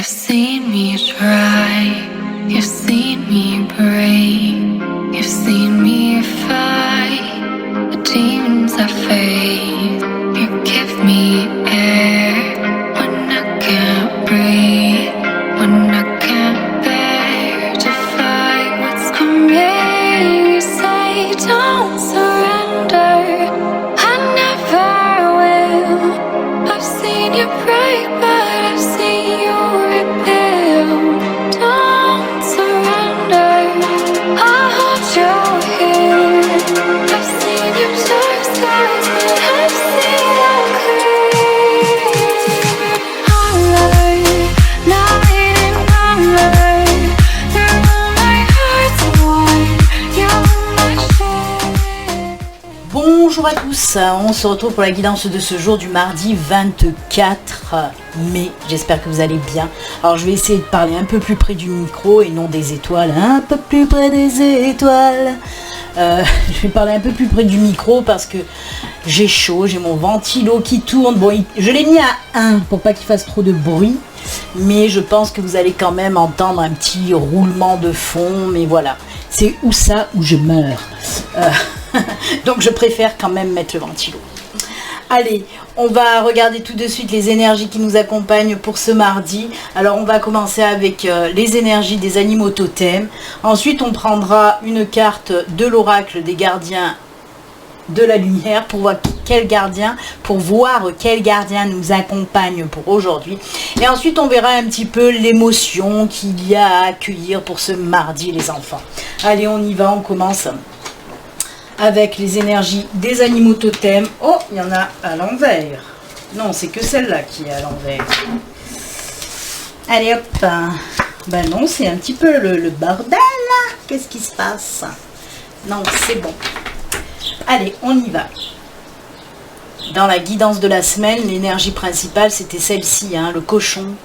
You've seen me try, you've seen me break, you've seen me fight the demons I face. You give me air when I can't breathe, when I can't bear to fight what's coming. You say don't surrender, I never will. I've seen you break, but I've seen you rebuild. Don't surrender, I hold your hand. I've seen your dark sides, but I've seen them clear. Hollow, night and number. You're my heart's one, you're my share. Bonjour à tous, on se retrouve pour la guidance de ce jour du mardi 24 mai, j'espère que vous allez bien. Alors je vais essayer de parler un peu plus près du micro et non des étoiles, un peu plus près des étoiles. Je vais parler un peu plus près du micro parce que j'ai chaud, j'ai mon ventilo qui tourne. Bon, je l'ai mis à 1 pour pas qu'il fasse trop de bruit, mais je pense que vous allez quand même entendre un petit roulement de fond, mais voilà, c'est où ça où je meurs. Donc je préfère quand même mettre le ventilo. Allez, on va regarder tout de suite les énergies qui nous accompagnent pour ce mardi. Alors on va commencer avec les énergies des animaux totems. Ensuite on prendra une carte de l'oracle des gardiens de la lumière pour voir quel gardien nous accompagne pour aujourd'hui. Et ensuite on verra un petit peu l'émotion qu'il y a à accueillir pour ce mardi les enfants. Allez, on y va, on commence avec les énergies des animaux totems. Oh, il y en a à l'envers. Non, c'est que celle-là qui est à l'envers. Allez, hop. Ben non, c'est un petit peu le bordel. Qu'est-ce qui se passe? Non, c'est bon. Allez, on y va. Dans la guidance de la semaine, l'énergie principale, c'était celle-ci, hein, le cochon.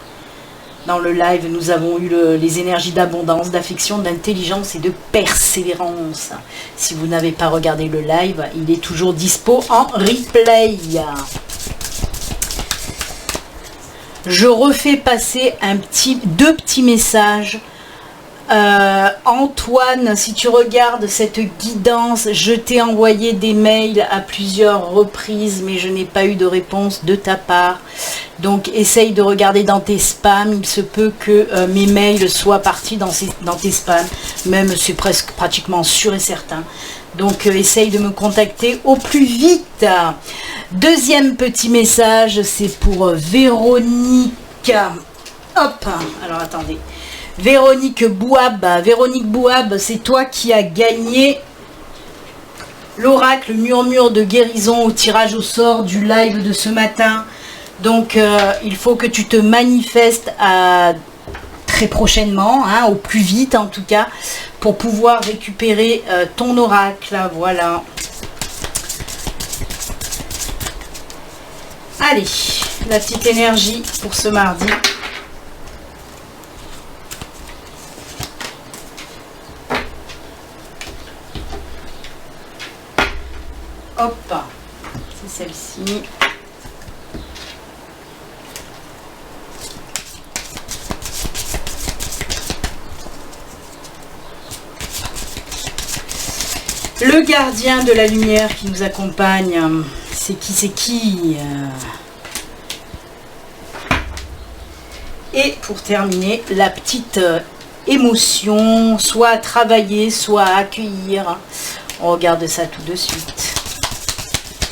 Dans le live, nous avons eu les énergies d'abondance, d'affection, d'intelligence et de persévérance. Si vous n'avez pas regardé le live, il est toujours dispo en replay. Je refais passer deux petits messages. Antoine, si tu regardes cette guidance, je t'ai envoyé des mails à plusieurs reprises, mais je n'ai pas eu de réponse de ta part. Donc essaye de regarder dans tes spams. Il se peut que mes mails soient partis dans tes spams. Même c'est pratiquement sûr et certain. Donc essaye de me contacter au plus vite. Deuxième petit message, c'est pour Véronique. Hop, alors attendez. Véronique Bouab, c'est toi qui as gagné l'oracle murmure de guérison au tirage au sort du live de ce matin. Donc il faut que tu te manifestes très prochainement, hein, au plus vite en tout cas, pour pouvoir récupérer ton oracle. Voilà. Allez, la petite énergie pour ce mardi. Hop, c'est celle-ci. Le gardien de la lumière qui nous accompagne, c'est qui? Et pour terminer, la petite émotion, soit à travailler, soit à accueillir. On regarde ça tout de suite.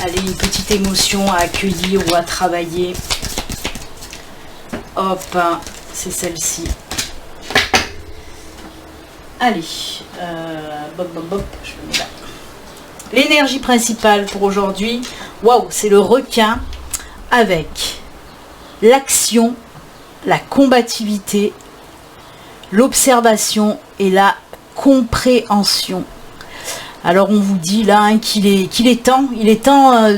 Allez, une petite émotion à accueillir ou à travailler. Hop, c'est celle-ci. Allez, je le mets là. L'énergie principale pour aujourd'hui, waouh, c'est le requin avec l'action, la combativité, l'observation et la compréhension. Alors on vous dit là hein, qu'il est temps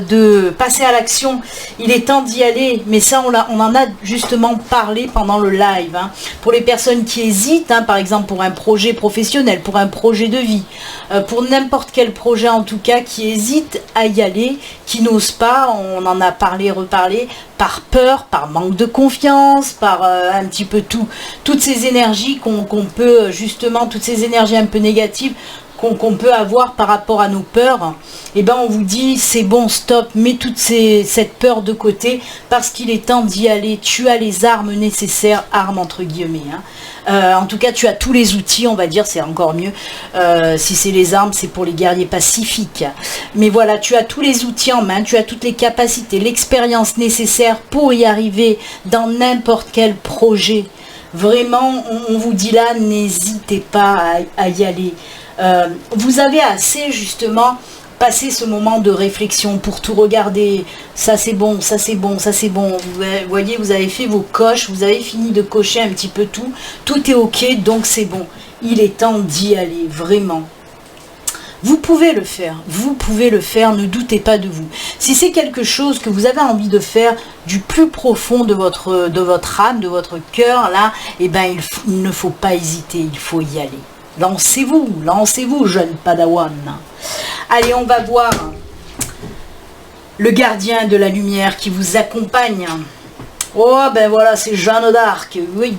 de passer à l'action, il est temps d'y aller, mais ça on en a justement parlé pendant le live. Hein. Pour les personnes qui hésitent, hein, par exemple pour un projet professionnel, pour un projet de vie, pour n'importe quel projet en tout cas, qui hésitent à y aller, qui n'osent pas, on en a parlé, reparlé, par peur, par manque de confiance, par un petit peu toutes ces énergies qu'on peut justement, toutes ces énergies un peu négatives, qu'on peut avoir par rapport à nos peurs, et ben on vous dit c'est bon, stop, mets toute cette peur de côté parce qu'il est temps d'y aller. Tu as les armes nécessaires, armes entre guillemets. Hein. En tout cas, tu as tous les outils, on va dire, c'est encore mieux. Si c'est les armes, c'est pour les guerriers pacifiques. Mais voilà, tu as tous les outils en main, tu as toutes les capacités, l'expérience nécessaire pour y arriver dans n'importe quel projet. Vraiment, on vous dit là, n'hésitez pas à y aller. Vous avez assez justement passé ce moment de réflexion pour tout regarder, ça c'est bon, ça c'est bon, ça c'est bon, vous voyez, vous avez fait vos coches, vous avez fini de cocher un petit peu tout est ok, donc c'est bon, il est temps d'y aller, vraiment. Vous pouvez le faire, ne doutez pas de vous. Si c'est quelque chose que vous avez envie de faire du plus profond de votre âme, de votre cœur, là, eh ben il ne faut pas hésiter, il faut y aller. Lancez-vous, jeune padawan. Allez, on va voir le gardien de la lumière qui vous accompagne. Oh, ben voilà, c'est Jeanne d'Arc. Oui,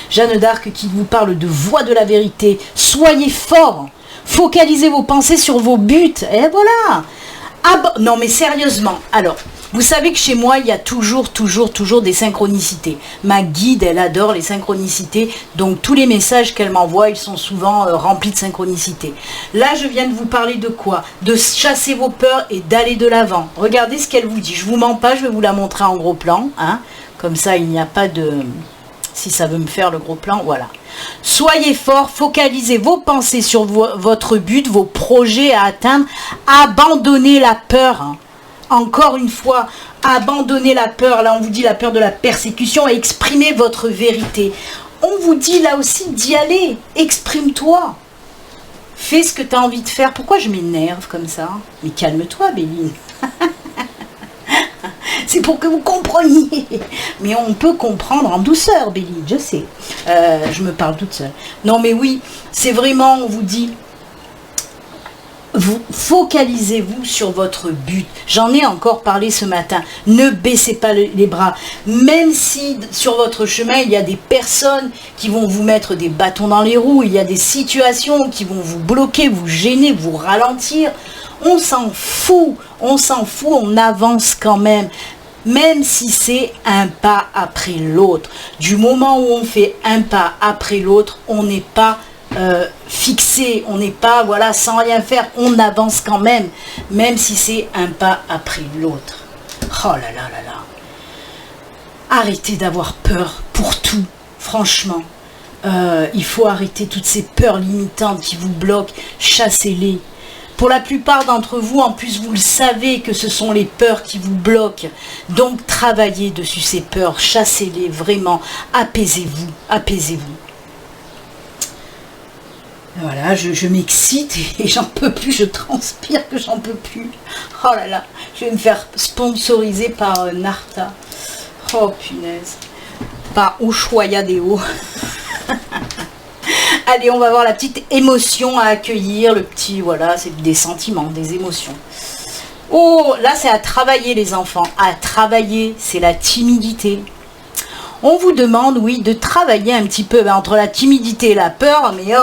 Jeanne d'Arc qui vous parle de voix de la vérité. Soyez fort. Focalisez vos pensées sur vos buts. Et voilà. Non, mais sérieusement. Alors, vous savez que chez moi, il y a toujours des synchronicités. Ma guide, elle adore les synchronicités. Donc, tous les messages qu'elle m'envoie, ils sont souvent remplis de synchronicités. Là, je viens de vous parler de quoi? De chasser vos peurs et d'aller de l'avant. Regardez ce qu'elle vous dit. Je vous mens pas, je vais vous la montrer en gros plan. Hein. Comme ça, il n'y a pas de... Si ça veut me faire le gros plan, voilà. Soyez fort, focalisez vos pensées sur votre but, vos projets à atteindre. Abandonnez la peur. Hein. Encore une fois, abandonnez la peur. Là, on vous dit la peur de la persécution et exprimez votre vérité. On vous dit là aussi d'y aller. Exprime-toi. Fais ce que tu as envie de faire. Pourquoi je m'énerve comme ça? Mais calme-toi, Béline. C'est pour que vous compreniez. Mais on peut comprendre en douceur, Béline, je sais. Je me parle toute seule. Non, mais oui, c'est vraiment, on vous dit... Focalisez-vous sur votre but. J'en ai encore parlé ce matin. Ne baissez pas les bras. Même si sur votre chemin, il y a des personnes qui vont vous mettre des bâtons dans les roues, il y a des situations qui vont vous bloquer, vous gêner, vous ralentir. On s'en fout, on avance quand même. Même si c'est un pas après l'autre. Du moment où on fait un pas après l'autre, on n'est pas... fixé, on n'est pas voilà sans rien faire, on avance quand même si c'est un pas après l'autre. Oh là là là là. Arrêtez d'avoir peur pour tout, franchement. Il faut arrêter toutes ces peurs limitantes qui vous bloquent, chassez-les. Pour la plupart d'entre vous, en plus, vous le savez que ce sont les peurs qui vous bloquent. Donc, travaillez dessus ces peurs, chassez-les vraiment, apaisez-vous, apaisez-vous. Voilà, je m'excite et j'en peux plus, je transpire que j'en peux plus. Oh là là, je vais me faire sponsoriser par Narta. Oh punaise. Par Ushuaïa Deo. Allez, on va voir la petite émotion à accueillir, le petit, voilà, c'est des sentiments, des émotions. Oh, là c'est à travailler les enfants, à travailler, c'est la timidité. On vous demande, oui, de travailler un petit peu entre la timidité et la peur, mais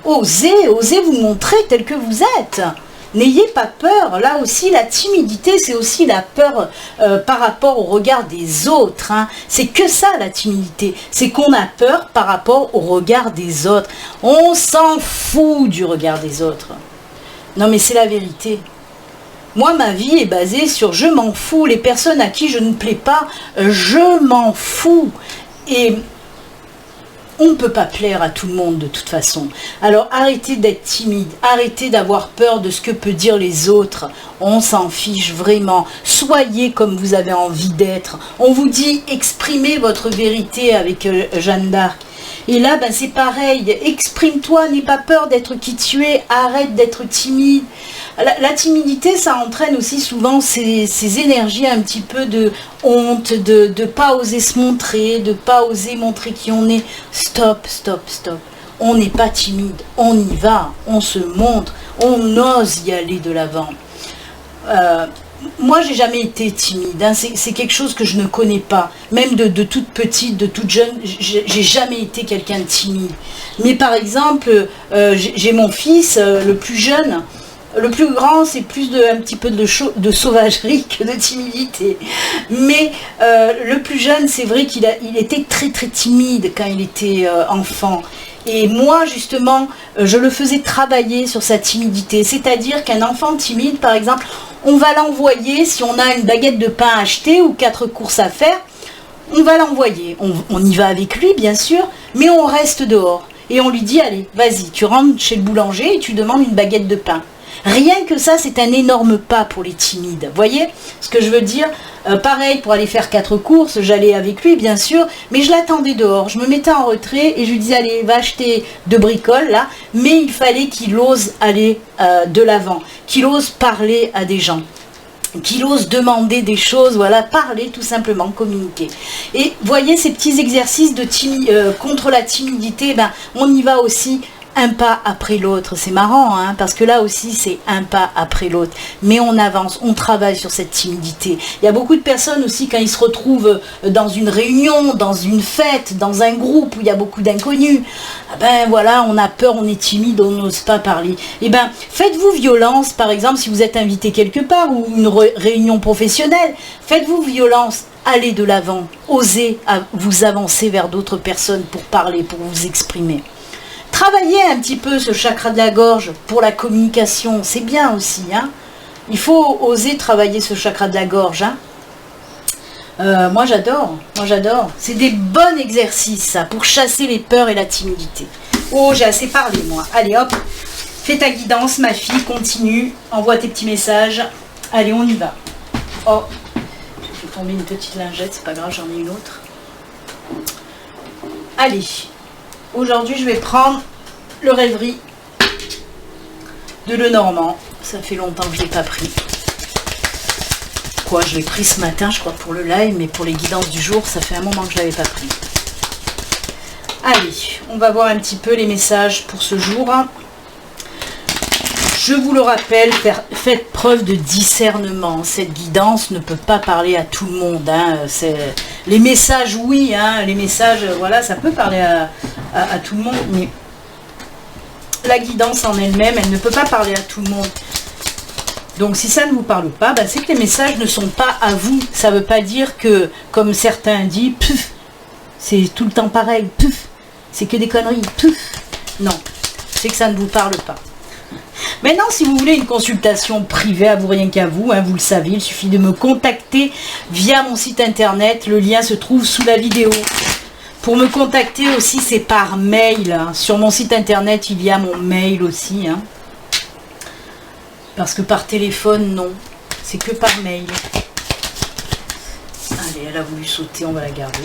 osez vous montrer tel que vous êtes. N'ayez pas peur. Là aussi, la timidité, c'est aussi la peur par rapport au regard des autres. Hein. C'est que ça, la timidité. C'est qu'on a peur par rapport au regard des autres. On s'en fout du regard des autres. Non, mais c'est la vérité. Moi, ma vie est basée sur je m'en fous. Les personnes à qui je ne plais pas, je m'en fous. Et... on ne peut pas plaire à tout le monde de toute façon. Alors arrêtez d'être timide, arrêtez d'avoir peur de ce que peuvent dire les autres. On s'en fiche vraiment. Soyez comme vous avez envie d'être. On vous dit exprimez votre vérité avec Jeanne d'Arc. Et là, ben, c'est pareil, exprime-toi, n'aie pas peur d'être qui tu es, arrête d'être timide. La timidité, ça entraîne aussi souvent ces énergies un petit peu de honte, de ne pas oser se montrer, de ne pas oser montrer qui on est. Stop, stop, stop. On n'est pas timide, on y va, on se montre, on ose y aller de l'avant. Moi, j'ai jamais été timide, hein. C'est quelque chose que je ne connais pas. Même de toute petite, de toute jeune, j'ai jamais été quelqu'un de timide. Mais par exemple, j'ai mon fils, le plus jeune. Le plus grand, c'est plus un petit peu de sauvagerie que de timidité. Mais le plus jeune, c'est vrai qu'il était très très timide quand il était enfant. Et moi, justement, je le faisais travailler sur sa timidité. C'est-à-dire qu'un enfant timide, par exemple, on va l'envoyer, si on a une baguette de pain à acheter ou 4 courses à faire, on va l'envoyer. On y va avec lui, bien sûr, mais on reste dehors. Et on lui dit, allez, vas-y, tu rentres chez le boulanger et tu demandes une baguette de pain. Rien que ça, c'est un énorme pas pour les timides. Vous voyez ce que je veux dire? Pareil, pour aller faire 4 courses, j'allais avec lui, bien sûr, mais je l'attendais dehors. Je me mettais en retrait et je lui disais, allez, va acheter 2 bricoles, là. Mais il fallait qu'il ose aller de l'avant, qu'il ose parler à des gens, qu'il ose demander des choses, voilà, parler, tout simplement, communiquer. Et voyez, ces petits exercices contre la timidité, ben, on y va aussi un pas après l'autre. C'est marrant, hein, parce que là aussi c'est un pas après l'autre, mais on avance, on travaille sur cette timidité. Il y a beaucoup de personnes aussi, quand ils se retrouvent dans une réunion, dans une fête, dans un groupe où il y a beaucoup d'inconnus, ben voilà, on a peur, on est timide, on n'ose pas parler. Et ben faites-vous violence, par exemple, si vous êtes invité quelque part ou une réunion professionnelle, faites-vous violence. Allez de l'avant, osez vous avancer vers d'autres personnes pour parler, pour vous exprimer. Travaillez un petit peu ce chakra de la gorge pour la communication, c'est bien aussi, hein. Il faut oser travailler ce chakra de la gorge, hein. Moi j'adore. C'est des bons exercices, ça, pour chasser les peurs et la timidité. Oh, j'ai assez parlé, moi. Allez, hop, fais ta guidance, ma fille, continue, envoie tes petits messages. Allez, on y va. Oh, j'ai fait tomber une petite lingette, c'est pas grave, j'en ai une autre. Allez. Aujourd'hui, je vais prendre le rêverie de Lenormand. Ça fait longtemps que je ne l'ai pas pris. Je l'ai pris ce matin, je crois, pour le live, mais pour les guidances du jour, ça fait un moment que je ne l'avais pas pris. Allez, on va voir un petit peu les messages pour ce jour. Je vous le rappelle, faites preuve de discernement. Cette guidance ne peut pas parler à tout le monde, hein. Les messages, oui, hein, les messages, voilà, ça peut parler à tout le monde, mais la guidance en elle-même, elle ne peut pas parler à tout le monde. Donc si ça ne vous parle pas, ben, c'est que les messages ne sont pas à vous. Ça ne veut pas dire que, comme certains disent, c'est tout le temps pareil, c'est que des conneries, non, c'est que ça ne vous parle pas. Maintenant, si vous voulez une consultation privée, à vous rien qu'à vous, hein, vous le savez, il suffit de me contacter via mon site internet, le lien se trouve sous la vidéo. Pour me contacter aussi, c'est par mail. Sur mon site internet, il y a mon mail aussi. Hein. Parce que par téléphone, non. C'est que par mail. Allez, elle a voulu sauter, on va la garder.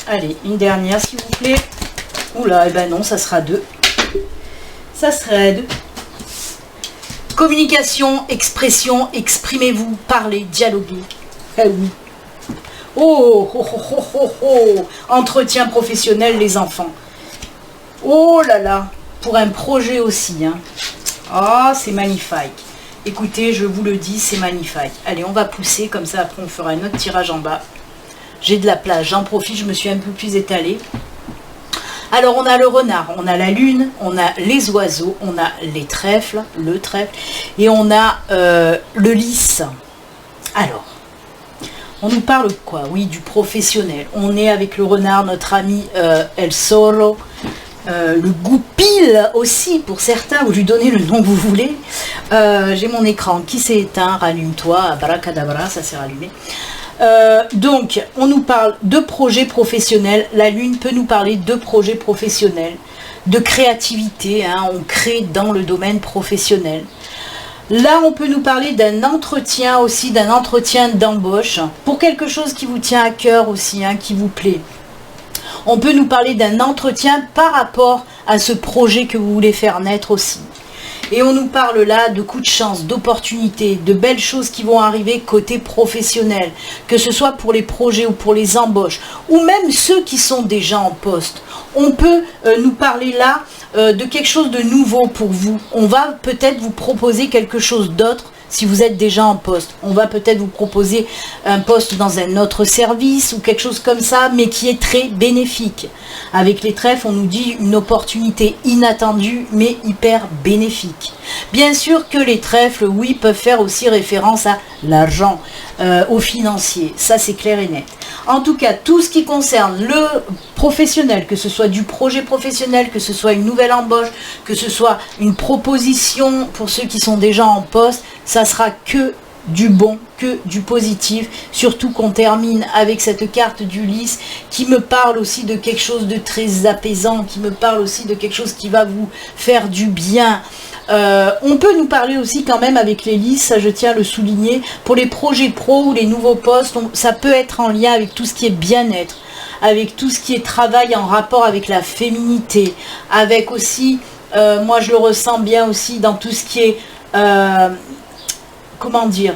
Allez, une dernière, s'il vous plaît. Oula, eh ben non, ça sera 2. Ça sera 2. Communication, expression, exprimez-vous, parlez, dialoguez. Eh oui. Oh, oh, oh, oh, oh, oh. Entretien professionnel, les enfants. Oh là là, pour un projet aussi. Hein. Oh, c'est magnifique. Écoutez, je vous le dis, c'est magnifique. Allez, on va pousser, comme ça, après on fera un autre tirage en bas. J'ai de la place, j'en profite, je me suis un peu plus étalée. Alors, on a le renard, on a la lune, on a les oiseaux, on a les trèfles, le trèfle, et on a le lys. Alors, on nous parle de quoi? Oui, du professionnel. On est avec le renard, notre ami El Zorro, le goupil aussi, pour certains, vous lui donnez le nom que vous voulez. J'ai mon écran qui s'est éteint, rallume-toi, abracadabra, ça s'est rallumé. Donc, on nous parle de projets professionnels. La lune peut nous parler de projets professionnels, de créativité, hein, on crée dans le domaine professionnel. Là, on peut nous parler d'un entretien aussi, d'un entretien d'embauche, pour quelque chose qui vous tient à cœur aussi, hein, qui vous plaît. On peut nous parler d'un entretien par rapport à ce projet que vous voulez faire naître aussi. Et on nous parle là de coups de chance, d'opportunités, de belles choses qui vont arriver côté professionnel, que ce soit pour les projets ou pour les embauches, ou même ceux qui sont déjà en poste. On peut nous parler là de quelque chose de nouveau pour vous. On va peut-être vous proposer quelque chose d'autre si vous êtes déjà en poste. On va peut-être vous proposer un poste dans un autre service ou quelque chose comme ça, mais qui est très bénéfique. Avec les trèfles, on nous dit une opportunité inattendue, mais hyper bénéfique. Bien sûr que les trèfles, oui, peuvent faire aussi référence à l'argent, au financier. Ça, c'est clair et net. En tout cas, tout ce qui concerne le professionnel, que ce soit du projet professionnel, que ce soit une nouvelle embauche, que ce soit une proposition pour ceux qui sont déjà en poste, ça sera que du bon, que du positif, surtout qu'on termine avec cette carte d'Ulysse qui me parle aussi de quelque chose de très apaisant, qui me parle aussi de quelque chose qui va vous faire du bien. On peut nous parler aussi quand même avec les listes, ça je tiens à le souligner, pour les projets pro ou les nouveaux postes, ça peut être en lien avec tout ce qui est bien-être, avec tout ce qui est travail en rapport avec la féminité, avec aussi, moi je le ressens bien aussi dans tout ce qui est, comment dire,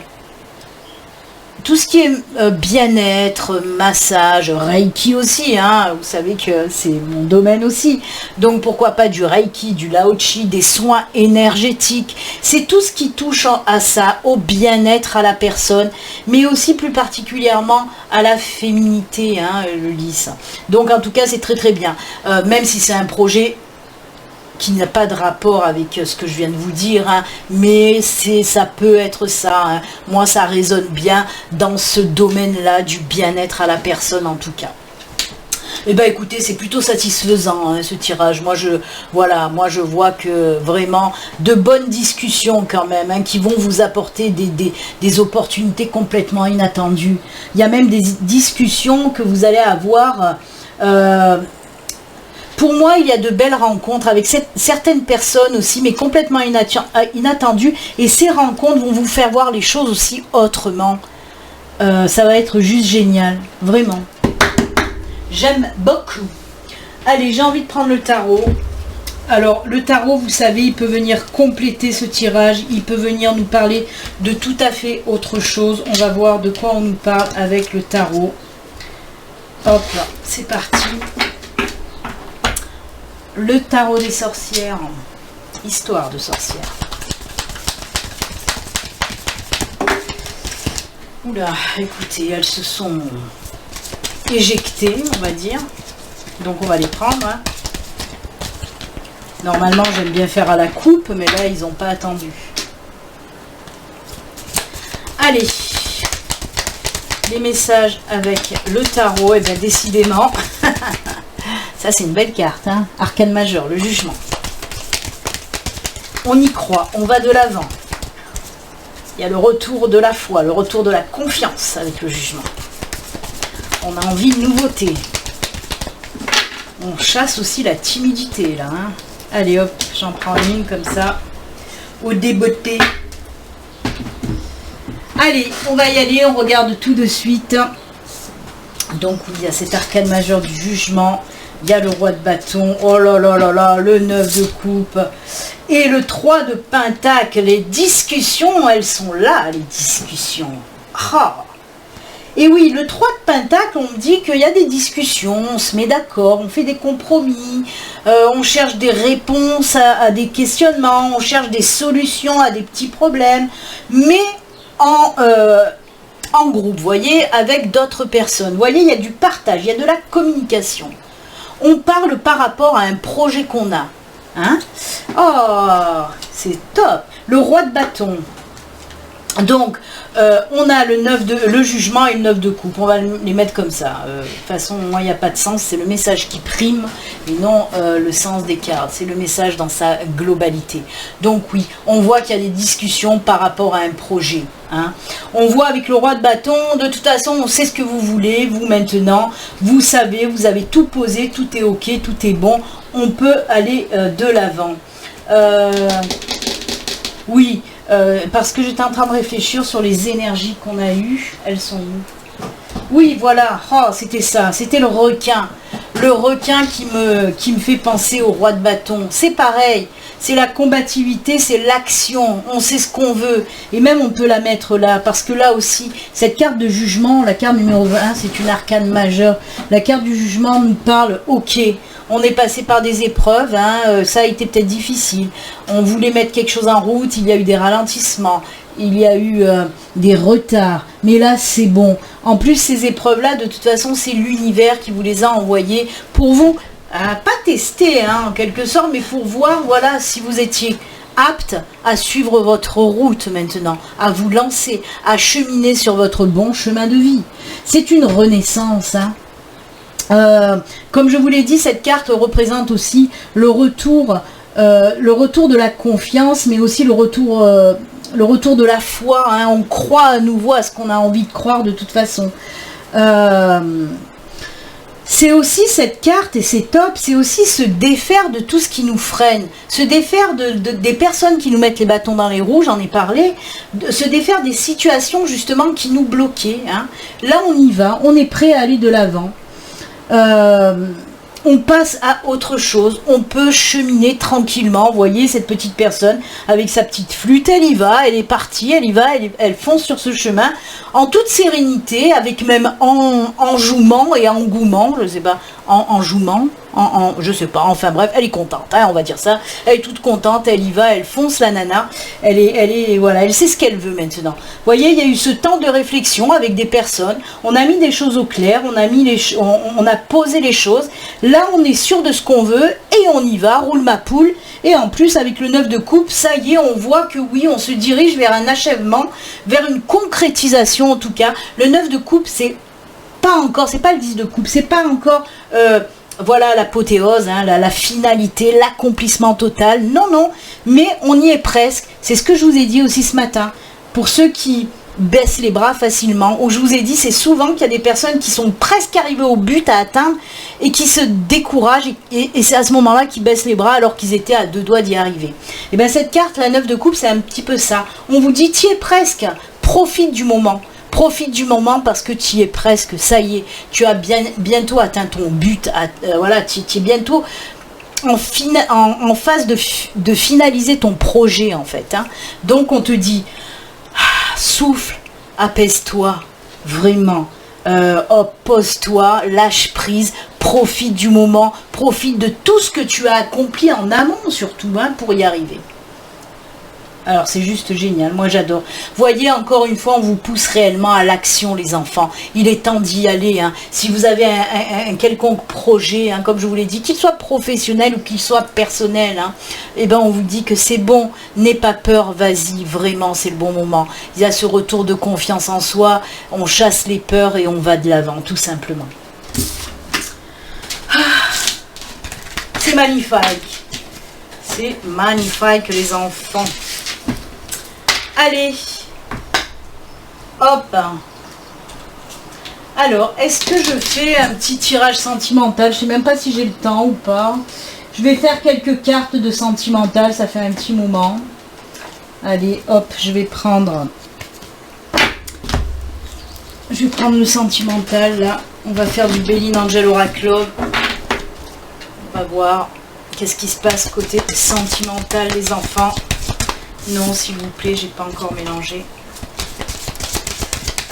tout ce qui est bien-être, massage, Reiki aussi, hein, vous savez que c'est mon domaine aussi. Donc pourquoi pas du Reiki, du Lao-Chi, des soins énergétiques. C'est tout ce qui touche à ça, au bien-être à la personne, mais aussi plus particulièrement à la féminité, hein, le lys. Donc en tout cas c'est très très bien. Même si c'est un projet qui n'a pas de rapport avec ce que je viens de vous dire, hein, mais ça peut être ça, hein. Moi ça résonne bien dans ce domaine-là du bien-être à la personne en tout cas. Eh bien écoutez, c'est plutôt satisfaisant, hein, ce tirage. Moi je vois que vraiment de bonnes discussions quand même, hein, qui vont vous apporter des opportunités complètement inattendues. Il y a même des discussions que vous allez avoir. Pour moi, il y a de belles rencontres avec certaines personnes aussi, mais complètement inattendues. Et ces rencontres vont vous faire voir les choses aussi autrement. Ça va être juste génial, vraiment. J'aime beaucoup. Allez, j'ai envie de prendre le tarot. Alors, le tarot, vous savez, il peut venir compléter ce tirage. Il peut venir nous parler de tout à fait autre chose. On va voir de quoi on nous parle avec le tarot. Hop là, c'est parti. Le tarot des sorcières, histoire de sorcières. Oula, écoutez, elles se sont éjectées, on va dire. Donc on va les prendre. Hein. Normalement, j'aime bien faire à la coupe, mais là, ils n'ont pas attendu. Allez, les messages avec le tarot, et bien décidément... Ça, c'est une belle carte, hein. Arcane majeur, le jugement. On y croit, on va de l'avant. Il y a le retour de la foi, le retour de la confiance avec le jugement. On a envie de nouveauté. On chasse aussi la timidité, là. Hein. Allez, hop, j'en prends une comme ça. Au débeauté. Allez, on va y aller, on regarde tout de suite. Donc, il y a cet arcane majeur du jugement. Il y a le roi de bâton, oh là là là là, le 9 de coupe et le 3 de pentacle. Les discussions, elles sont là, les discussions. Ah. Et oui, le 3 de pentacle, on me dit qu'il y a des discussions, on se met d'accord, on fait des compromis, on cherche des réponses à des questionnements, on cherche des solutions à des petits problèmes, mais en groupe, vous voyez, avec d'autres personnes. Vous voyez, il y a du partage, il y a de la communication. On parle par rapport à un projet qu'on a. Hein? Oh, c'est top. Le roi de bâton. Donc, on a le jugement et le 9 de coupe. On va les mettre comme ça. De toute façon, moi, il n'y a pas de sens. C'est le message qui prime et non le sens des cartes. C'est le message dans sa globalité. Donc, oui, on voit qu'il y a des discussions par rapport à un projet. Hein. On voit avec le roi de bâton, de toute façon, on sait ce que vous voulez. Vous, maintenant, vous savez, vous avez tout posé. Tout est OK, tout est bon. On peut aller de l'avant. Oui. parce que j'étais en train de réfléchir sur les énergies qu'on a eues. Elles sont où? Oui, voilà, oh, c'était ça, c'était le requin. Le requin qui me fait penser au roi de bâton. C'est pareil, c'est la combativité, c'est l'action, on sait ce qu'on veut. Et même on peut la mettre là, parce que là aussi, cette carte de jugement, la carte numéro 20, c'est une arcane majeure. La carte du jugement nous parle, ok, on est passé par des épreuves, hein, ça a été peut-être difficile. On voulait mettre quelque chose en route, il y a eu des ralentissements. Il y a eu des retards, mais là c'est bon. En plus ces épreuves-là, de toute façon, c'est l'univers qui vous les a envoyées pour vous, pas tester hein, en quelque sorte, mais pour voir voilà, si vous étiez apte à suivre votre route maintenant, à vous lancer, à cheminer sur votre bon chemin de vie. C'est une renaissance. Hein. Comme je vous l'ai dit, cette carte représente aussi le retour de la confiance, mais aussi le retour de la foi, hein. On croit à nouveau à ce qu'on a envie de croire de toute façon. C'est aussi cette carte, et c'est top, c'est aussi se défaire de tout ce qui nous freine, se défaire des personnes qui nous mettent les bâtons dans les roues, j'en ai parlé, se défaire des situations justement qui nous bloquaient. Hein. Là on y va, on est prêt à aller de l'avant. On passe à autre chose, on peut cheminer tranquillement. Vous voyez cette petite personne avec sa petite flûte, elle y va, elle est partie, elle y va, elle fonce sur ce chemin en toute sérénité, avec même enjouement et engouement, je sais pas, enjouement, je sais pas, enfin bref, elle est contente, hein, on va dire ça, elle est toute contente, elle y va, elle fonce la nana, voilà, elle sait ce qu'elle veut maintenant. Vous voyez, il y a eu ce temps de réflexion avec des personnes, on a mis des choses au clair, on a posé les choses, là on est sûr de ce qu'on veut, et on y va, roule ma poule, et en plus avec le 9 de coupe, ça y est, on voit que oui, on se dirige vers un achèvement, vers une concrétisation en tout cas. Le 9 de coupe, c'est pas encore, c'est pas le 10 de coupe, c'est pas encore... voilà l'apothéose, hein, la finalité, l'accomplissement total. Non, non, mais on y est presque. C'est ce que je vous ai dit aussi ce matin. Pour ceux qui baissent les bras facilement, où je vous ai dit, c'est souvent qu'il y a des personnes qui sont presque arrivées au but à atteindre et qui se découragent et c'est à ce moment-là qu'ils baissent les bras alors qu'ils étaient à deux doigts d'y arriver. Et bien cette carte, la 9 de coupe, c'est un petit peu ça. On vous dit, t'y es presque, profite du moment. Profite du moment parce que tu y es presque, ça y est, tu as bientôt atteint ton but, voilà, tu es bientôt en phase de finaliser ton projet en fait. Hein. Donc on te dit, souffle, apaise-toi, vraiment, pose-toi, lâche prise, profite du moment, profite de tout ce que tu as accompli en amont surtout hein, pour y arriver. Alors c'est juste génial, moi j'adore. Voyez, encore une fois, on vous pousse réellement à l'action les enfants. Il est temps d'y aller. Hein. Si vous avez un quelconque projet, hein, comme je vous l'ai dit, qu'il soit professionnel ou qu'il soit personnel, hein, eh ben on vous dit que c'est bon, n'aie pas peur, vas-y, vraiment c'est le bon moment. Il y a ce retour de confiance en soi, on chasse les peurs et on va de l'avant, tout simplement. C'est magnifique. C'est magnifique les enfants. Allez, hop. Alors, est-ce que je fais un petit tirage sentimental? Je sais même pas si j'ai le temps ou pas. Je vais faire quelques cartes de sentimental, ça fait un petit moment. Allez, hop, je vais prendre le sentimental, là. On va faire du Béline Angel Oracle. On va voir qu'est-ce qui se passe côté sentimental, les enfants. Non, s'il vous plaît, j'ai pas encore mélangé.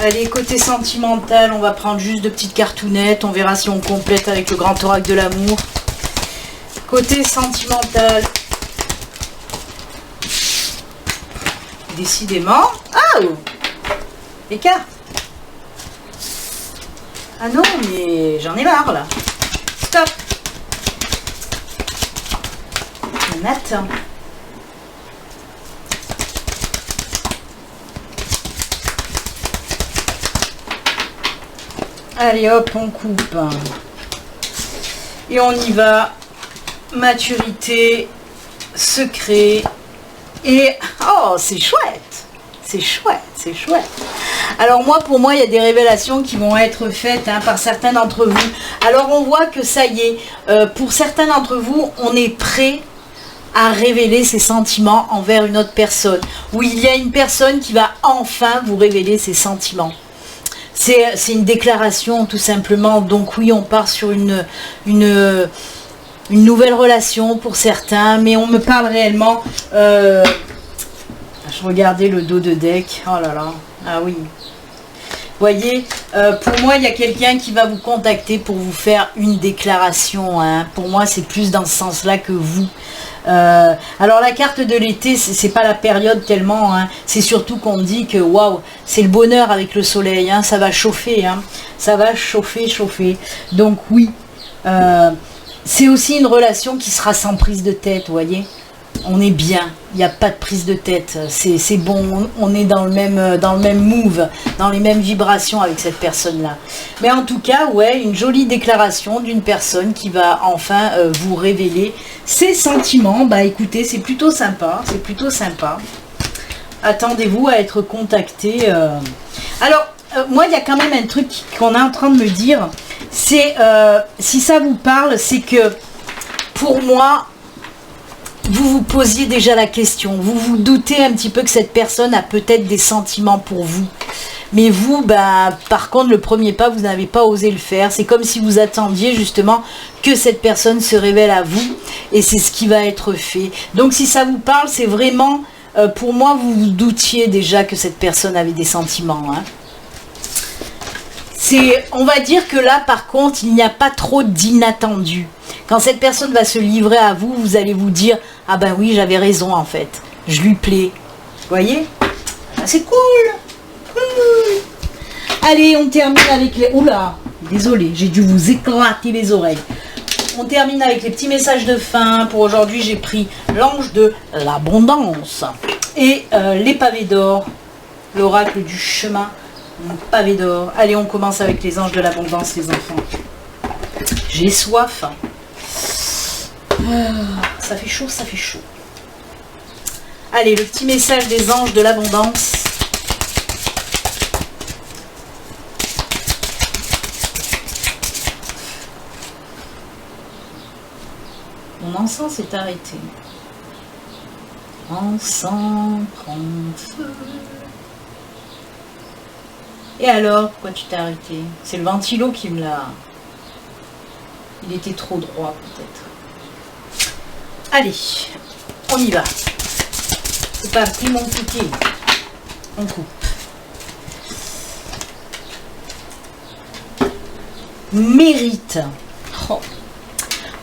Allez, côté sentimental, on va prendre juste de petites cartounettes. On verra si on complète avec le grand oracle de l'amour. Côté sentimental. Décidément. Ah, les cartes. Ah non, mais j'en ai marre, là. Stop. On attend. Allez hop, on coupe. Et on y va. Maturité, secret. Et oh, c'est chouette. C'est chouette, c'est chouette. Alors moi, pour moi, il y a des révélations qui vont être faites hein, par certains d'entre vous. Alors on voit que ça y est, pour certains d'entre vous, on est prêt à révéler ses sentiments envers une autre personne. Ou il y a une personne qui va enfin vous révéler ses sentiments. C'est une déclaration tout simplement. Donc oui, on part sur une nouvelle relation pour certains, mais on me parle réellement... je regardais le dos de deck. Oh là là, ah oui. Voyez, pour moi, il y a quelqu'un qui va vous contacter pour vous faire une déclaration. Hein. Pour moi, c'est plus dans ce sens-là que vous. Alors, la carte de l'été, c'est pas la période tellement. Hein. C'est surtout qu'on dit que, waouh, c'est le bonheur avec le soleil. Hein. Ça va chauffer. Hein. Ça va chauffer, chauffer. Donc, oui. C'est aussi une relation qui sera sans prise de tête, vous voyez. On est bien, il n'y a pas de prise de tête, c'est bon, on est dans le même move, dans les mêmes vibrations avec cette personne-là. Mais en tout cas, ouais, une jolie déclaration d'une personne qui va enfin vous révéler ses sentiments. Bah écoutez, c'est plutôt sympa, c'est plutôt sympa. Attendez-vous à être contacté. Alors, moi, il y a quand même un truc qu'on est en train de me dire, c'est, si ça vous parle, c'est que, pour moi, vous vous posiez déjà la question, vous vous doutez un petit peu que cette personne a peut-être des sentiments pour vous. Mais vous, bah, par contre, le premier pas, vous n'avez pas osé le faire. C'est comme si vous attendiez justement que cette personne se révèle à vous. Et c'est ce qui va être fait. Donc si ça vous parle, c'est vraiment, pour moi, vous vous doutiez déjà que cette personne avait des sentiments. Hein. On va dire que là, par contre, il n'y a pas trop d'inattendus. Quand cette personne va se livrer à vous, vous allez vous dire « Ah ben oui, j'avais raison en fait, je lui plais. » Vous voyez? Ah, c'est cool, cool. Allez, on termine avec les... Oula, désolé, j'ai dû vous éclater les oreilles. On termine avec les petits messages de fin. Pour aujourd'hui, j'ai pris l'ange de l'abondance et les pavés d'or, l'oracle du chemin, pavé d'or. Allez, on commence avec les anges de l'abondance, les enfants. J'ai soif. Ça fait chaud, ça fait chaud. Allez, le petit message des anges de l'abondance. Mon encens s'est arrêté. Encens prend feu. Et alors, pourquoi tu t'es arrêté? C'est le ventilo qui me l'a... Il était trop droit peut-être. Allez, on y va. C'est parti mon petit. On coupe. Mérite. Oh.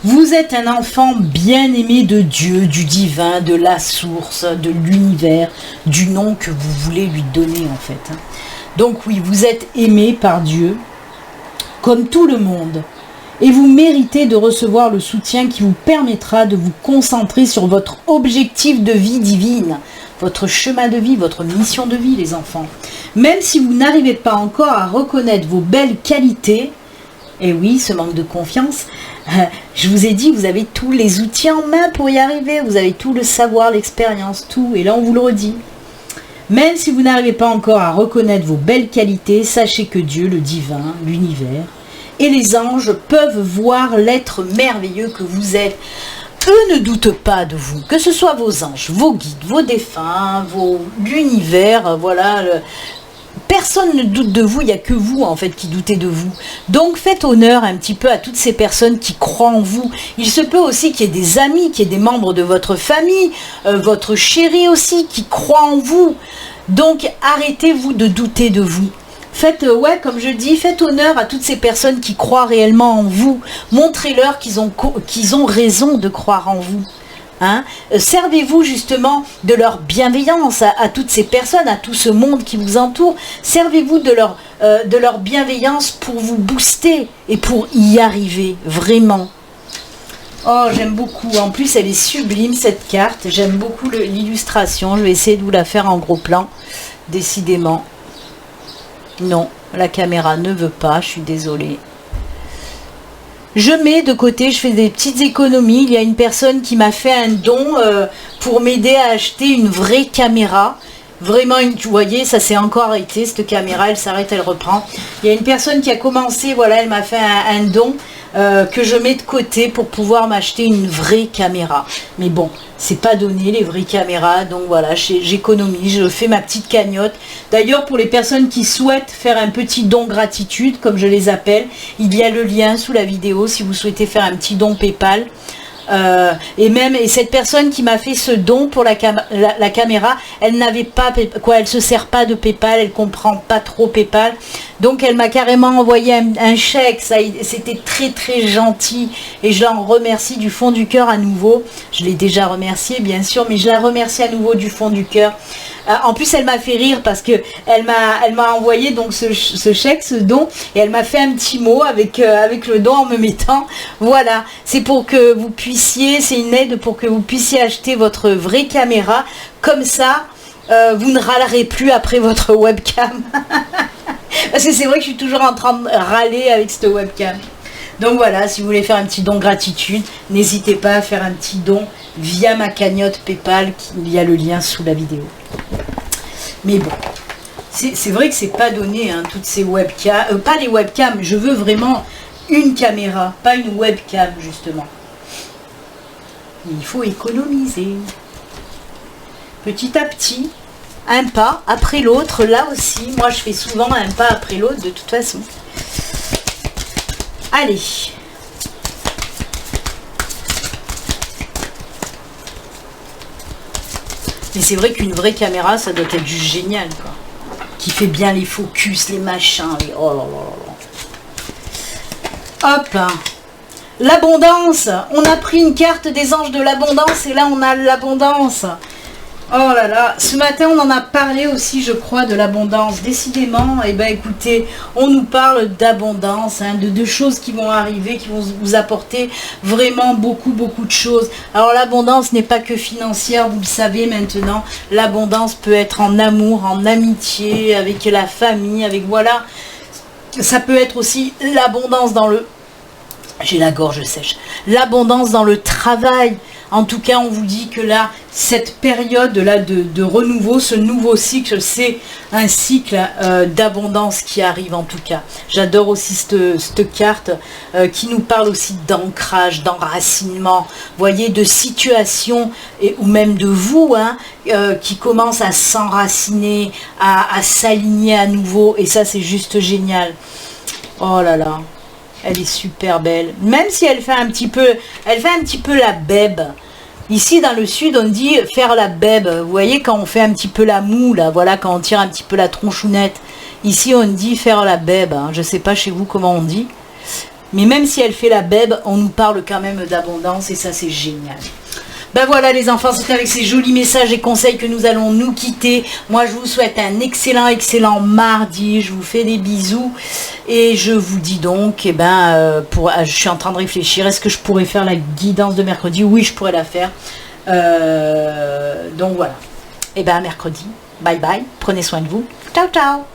Vous êtes un enfant bien-aimé de Dieu, du divin, de la source, de l'univers, du nom que vous voulez lui donner en fait. Donc oui, vous êtes aimé par Dieu, comme tout le monde. Et vous méritez de recevoir le soutien qui vous permettra de vous concentrer sur votre objectif de vie divine, votre chemin de vie, votre mission de vie, les enfants. Même si vous n'arrivez pas encore à reconnaître vos belles qualités, et oui, ce manque de confiance, je vous ai dit, vous avez tous les outils en main pour y arriver, vous avez tout le savoir, l'expérience, tout, et là on vous le redit. Même si vous n'arrivez pas encore à reconnaître vos belles qualités, sachez que Dieu, le divin, l'univers, et les anges peuvent voir l'être merveilleux que vous êtes. Eux ne doutent pas de vous, que ce soit vos anges, vos guides, vos défunts, l'univers, voilà. Personne ne doute de vous, il n'y a que vous en fait qui doutez de vous. Donc faites honneur un petit peu à toutes ces personnes qui croient en vous. Il se peut aussi qu'il y ait des amis, qu'il y ait des membres de votre famille, votre chéri aussi qui croient en vous. Donc arrêtez-vous de douter de vous. Faites, ouais, comme je dis, faites honneur à toutes ces personnes qui croient réellement en vous. Montrez-leur qu'ils ont raison de croire en vous. Hein? Servez-vous justement de leur bienveillance à toutes ces personnes, à tout ce monde qui vous entoure. Servez-vous de leur bienveillance pour vous booster et pour y arriver, vraiment. Oh, j'aime beaucoup. En plus, elle est sublime, cette carte. J'aime beaucoup l'illustration. Je vais essayer de vous la faire en gros plan. Décidément. Non, la caméra ne veut pas, je suis désolée. Je mets de côté, je fais des petites économies. Il y a une personne qui m'a fait un don pour m'aider à acheter une vraie caméra. vraiment, vous voyez, ça s'est encore arrêté, cette caméra, elle s'arrête, elle reprend. Il y a une personne qui a commencé, voilà, elle m'a fait un don que je mets de côté pour pouvoir m'acheter une vraie caméra. Mais bon, c'est pas donné les vraies caméras, donc voilà, j'économise, je fais ma petite cagnotte. D'ailleurs, pour les personnes qui souhaitent faire un petit don gratitude, comme je les appelle, il y a le lien sous la vidéo si vous souhaitez faire un petit don PayPal. Et cette personne qui m'a fait ce don pour la caméra, elle n'avait pas elle se sert pas de PayPal, elle comprend pas trop PayPal, donc elle m'a carrément envoyé un chèque. C'était très très gentil et je l'en remercie du fond du cœur à nouveau. Je l'ai déjà remercié bien sûr, mais je la remercie à nouveau du fond du cœur. En plus, elle m'a fait rire parce que elle m'a envoyé donc ce chèque, ce don, et elle m'a fait un petit mot avec le don en me mettant, voilà, c'est pour que vous puissiez, c'est une aide pour que vous puissiez acheter votre vraie caméra, comme ça, vous ne râlerez plus après votre webcam. Parce que c'est vrai que je suis toujours en train de râler avec cette webcam. Donc voilà, si vous voulez faire un petit don gratitude, n'hésitez pas à faire un petit don via ma cagnotte PayPal, il y a le lien sous la vidéo. Mais bon, c'est vrai que c'est pas donné, hein, toutes ces webcams, pas les webcams, je veux vraiment une caméra, pas une webcam justement. Il faut économiser. Petit à petit, un pas après l'autre, là aussi, moi je fais souvent un pas après l'autre de toute façon. Allez. Mais c'est vrai qu'une vraie caméra, ça doit être juste génial, quoi. Qui fait bien les focus, les machins, les... Oh là là là. Hop. L'abondance. On a pris une carte des anges de l'abondance et là, on a l'abondance. Oh là là, ce matin on en a parlé aussi, je crois, de l'abondance. Décidément, eh ben écoutez, on nous parle d'abondance, hein, de choses qui vont arriver, qui vont vous apporter vraiment beaucoup de choses. Alors l'abondance n'est pas que financière, vous le savez maintenant. L'abondance peut être en amour, en amitié, avec la famille, avec voilà. Ça peut être aussi l'abondance dans le... J'ai la gorge sèche. L'abondance dans le travail. En tout cas, on vous dit que là, cette période-là de renouveau, ce nouveau cycle, c'est un cycle d'abondance qui arrive en tout cas. J'adore aussi cette carte qui nous parle aussi d'ancrage, d'enracinement, voyez, de situation, ou même de vous, hein, qui commence à s'enraciner, à s'aligner à nouveau. Et ça, c'est juste génial. Oh là là. Elle est super belle. Même si elle fait un petit peu la bèbe. Ici, dans le sud, on dit faire la bèbe. Vous voyez, quand on fait un petit peu la moue, là, voilà, quand on tire un petit peu la tronchounette. Ici, on dit faire la bèbe. Hein. Je ne sais pas chez vous comment on dit. Mais même si elle fait la bèbe, on nous parle quand même d'abondance et ça, c'est génial. Ben voilà les enfants, c'est avec ces jolis messages et conseils que nous allons nous quitter. Moi je vous souhaite un excellent mardi, je vous fais des bisous et je vous dis donc, eh ben, je suis en train de réfléchir, est-ce que je pourrais faire la guidance de mercredi? Oui, je pourrais la faire. Donc voilà, et ben à mercredi, bye bye, prenez soin de vous, ciao ciao.